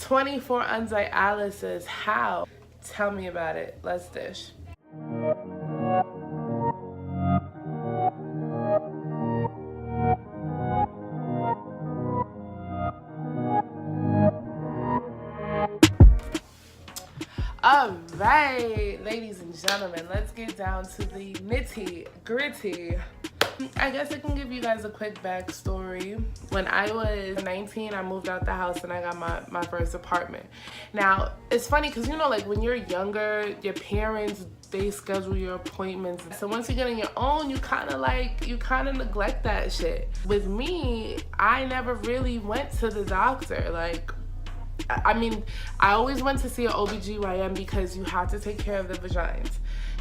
24 on dialysis. How? Tell me about it. Let's dish. All right, ladies and gentlemen, let's get down to the nitty gritty. I guess I can give you guys a quick backstory. When I was 19, I moved out the house and I got my first apartment. Now, it's funny because, you know, like when you're younger, your parents, they schedule your appointments. So once you get on your own, you kind of neglect that shit. With me, I never really went to the doctor. Like, I mean, I always went to see an OBGYN because you have to take care of the vaginas.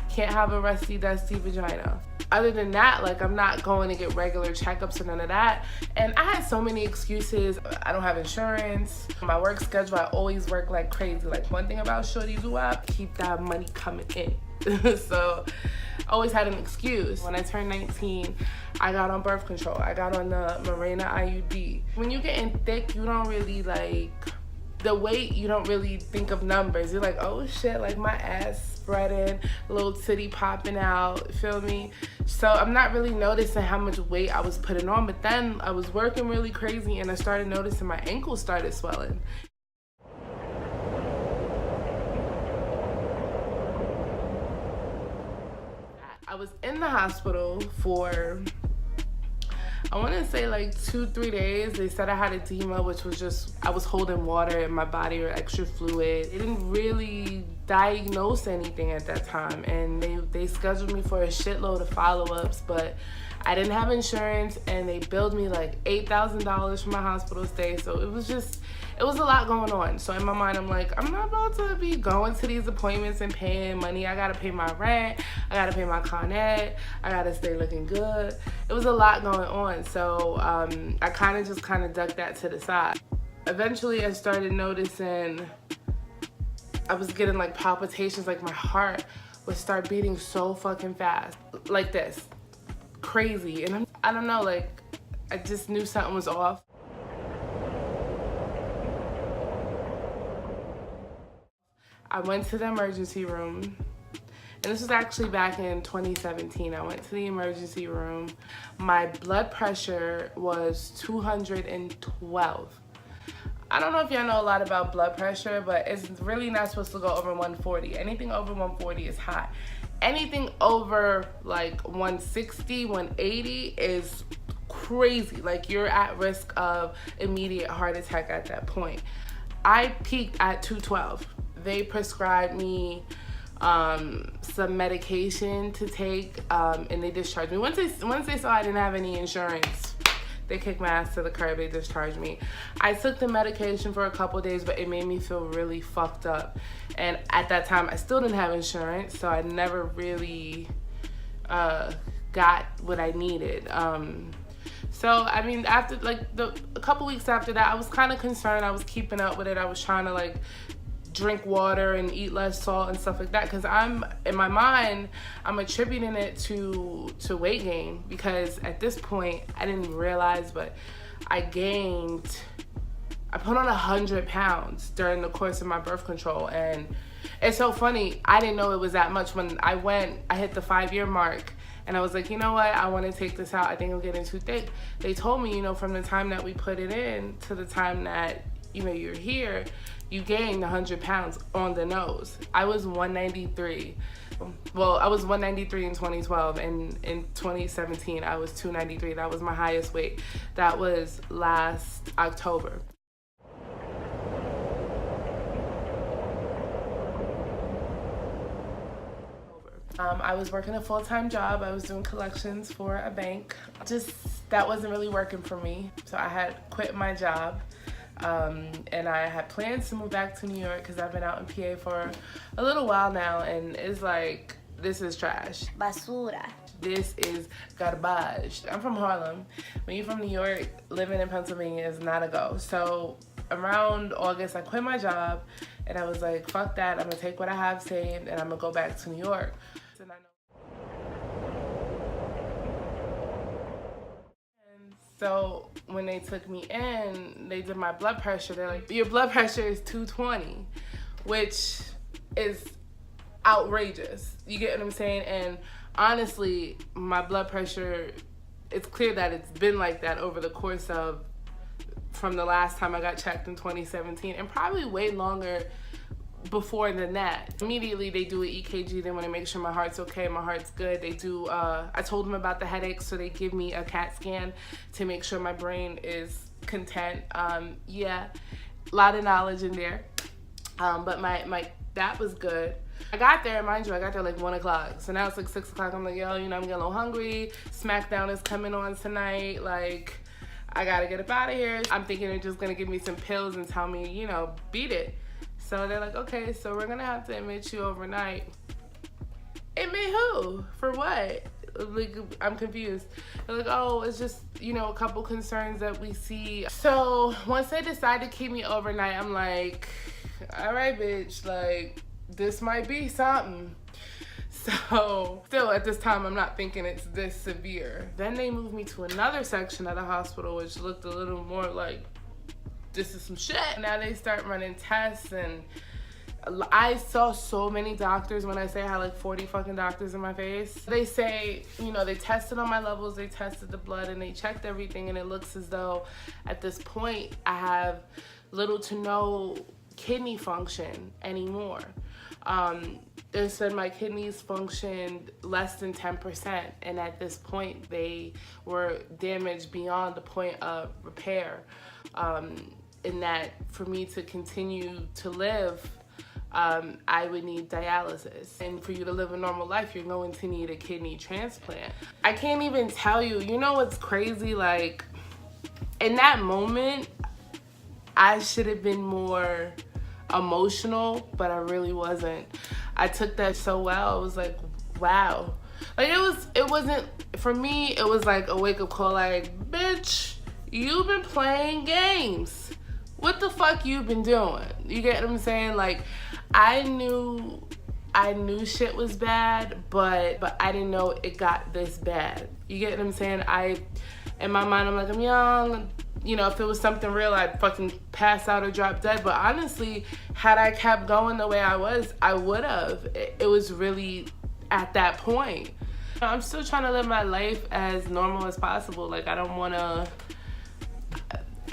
Can't have a rusty, dusty vagina. Other than that, like, I'm not going to get regular checkups or none of that. And I had so many excuses. I don't have insurance. My work schedule, I always work like crazy. Like, one thing about shorty do-wop, keep that money coming in. So I always had an excuse. When I turned 19, I got on birth control. I got on the Mirena IUD. When you're getting thick, you don't really like the weight, you don't really think of numbers. You're like, oh shit, like my ass spreading, little titty popping out, feel me? So I'm not really noticing how much weight I was putting on, but then I was working really crazy and I started noticing my ankles started swelling. I was in the hospital for, I want to say like 2-3 days. They said I had edema, which was just, I was holding water in my body or extra fluid. They didn't really diagnose anything at that time, and they scheduled me for a shitload of follow-ups, but I didn't have insurance, and they billed me like $8,000 for my hospital stay. So it was a lot going on. So in my mind, I'm like, I'm not about to be going to these appointments and paying money. I gotta pay my rent, I gotta pay my con ed, I gotta stay looking good. It was a lot going on. So I kind of ducked that to the side. Eventually I started noticing I was getting like palpitations, like my heart would start beating so fucking fast, like this, crazy. And I don't know, like I just knew something was off. I went to the emergency room, and this was actually back in 2017. I went to the emergency room. My blood pressure was 212. I don't know if y'all know a lot about blood pressure, but it's really not supposed to go over 140. Anything over 140 is high. Anything over like 160, 180 is crazy. Like, you're at risk of immediate heart attack at that point. I peaked at 212. They prescribed me some medication to take, and they discharged me. Once they saw I didn't have any insurance, they kicked my ass to the curb. They discharged me. I took the medication for a couple days, but it made me feel really fucked up. And at that time, I still didn't have insurance, so I never really got what I needed. So, I mean, after like a couple weeks after that, I was kind of concerned. I was keeping up with it. I was trying to like drink water and eat less salt and stuff like that, because in my mind, I'm attributing it to weight gain, because at this point, I didn't realize, but I put on 100 pounds during the course of my birth control. And it's so funny, I didn't know it was that much. When I hit the 5-year mark, and I was like, you know what, I want to take this out. I think I'm getting too thick. They told me, you know, from the time that we put it in to the time that, you know, you're here, you gained 100 pounds on the nose. I was 193. Well, I was 193 in 2012, and in 2017, I was 293. That was my highest weight. That was last October. I was working a full-time job. I was doing collections for a bank. That wasn't really working for me. So I had quit my job. And I had plans to move back to New York because I've been out in PA for a little while now, and it's like, this is trash. Basura. This is garbage. I'm from Harlem. When you're from New York, living in Pennsylvania is not a go. So around August, I quit my job, and I was like, fuck that. I'm gonna take what I have saved, and I'm gonna go back to New York. So when they took me in, they did my blood pressure. They're like, your blood pressure is 220, which is outrageous. You get what I'm saying? And honestly, my blood pressure, it's clear that it's been like that over the course of, from the last time I got checked in 2017, and probably way longer before than that. Immediately they do an EKG. They want to make sure my heart's okay, my heart's good. They do, I told them about the headaches, so they give me a CAT scan to make sure my brain is content. Yeah, a lot of knowledge in there. But my that was good. I got there, mind you, I got there like 1 o'clock. So now it's like 6 o'clock. I'm like, yo, you know, I'm getting a little hungry. SmackDown is coming on tonight. Like, I gotta get up out of here. I'm thinking they're just gonna give me some pills and tell me, you know, beat it. So they're like, okay, so we're gonna have to admit you overnight. Admit who? For what? Like, I'm confused. They're like, oh, it's just, you know, a couple concerns that we see. So once they decide to keep me overnight, I'm like, all right, bitch, like, this might be something. So still at this time, I'm not thinking it's this severe. Then they moved me to another section of the hospital, which looked a little more like, this is some shit. Now they start running tests, and I saw so many doctors. When I say I had like 40 fucking doctors in my face, they say, you know, they tested on my levels, they tested the blood, and they checked everything, and it looks as though at this point I have little to no kidney function anymore. They said my kidneys functioned less than 10%, and at this point they were damaged beyond the point of repair. In that for me to continue to live, I would need dialysis. And for you to live a normal life, you're going to need a kidney transplant. I can't even tell you, you know what's crazy? Like, in that moment, I should have been more emotional, but I really wasn't. I took that so well. I was like, wow. Like, it wasn't, for me, it was like a wake-up call, like, bitch, you've been playing games. What the fuck you been doing? You get what I'm saying? Like, I knew shit was bad, but I didn't know it got this bad. You get what I'm saying? In my mind, I'm like, I'm young. You know, if it was something real, I'd fucking pass out or drop dead. But honestly, had I kept going the way I was, I would have. It was really at that point. I'm still trying to live my life as normal as possible. Like, I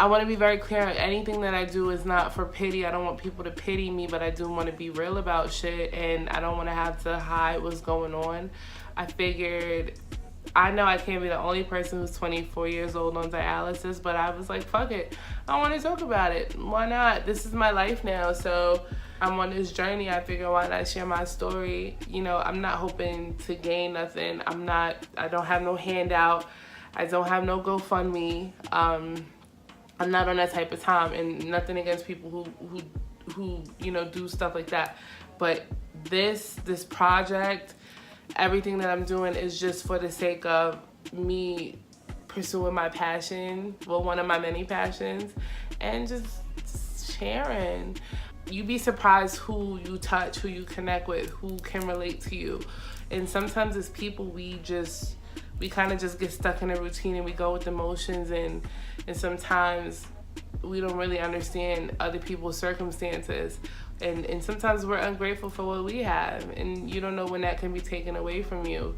want to be very clear. Anything that I do is not for pity. I don't want people to pity me, but I do want to be real about shit, and I don't want to have to hide what's going on. I figured, I know I can't be the only person who's 24 years old on dialysis, but I was like, fuck it. I want to talk about it. Why not? This is my life now, so I'm on this journey. I figure, why not share my story? You know, I'm not hoping to gain nothing. I don't have no handout. I don't have no GoFundMe. I'm not on that type of time, and nothing against people who you know, do stuff like that. But this project, everything that I'm doing is just for the sake of me pursuing my passion, well, one of my many passions, and just sharing. You'd be surprised who you touch, who you connect with, who can relate to you. And sometimes as people, we kind of just get stuck in a routine and we go with emotions, and sometimes we don't really understand other people's circumstances, and sometimes we're ungrateful for what we have, and you don't know when that can be taken away from you.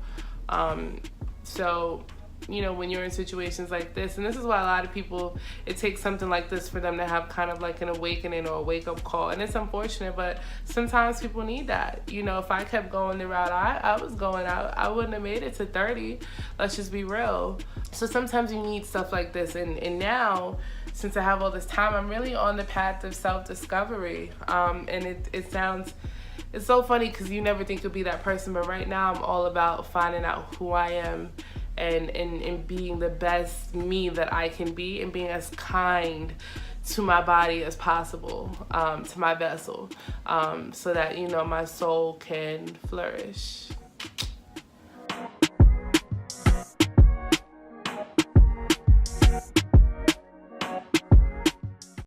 So, you know, when you're in situations like this, and this is why a lot of people, it takes something like this for them to have kind of like an awakening or a wake-up call. And it's unfortunate, but sometimes people need that. You know, if I kept going the route I was going, I wouldn't have made it to 30. Let's just be real. So sometimes you need stuff like this. And now, since I have all this time, I'm really on the path of self-discovery. And it's so funny because you never think you'll be that person, but right now I'm all about finding out who I am, and being the best me that I can be, and being as kind to my body as possible, to my vessel, so that, you know, my soul can flourish.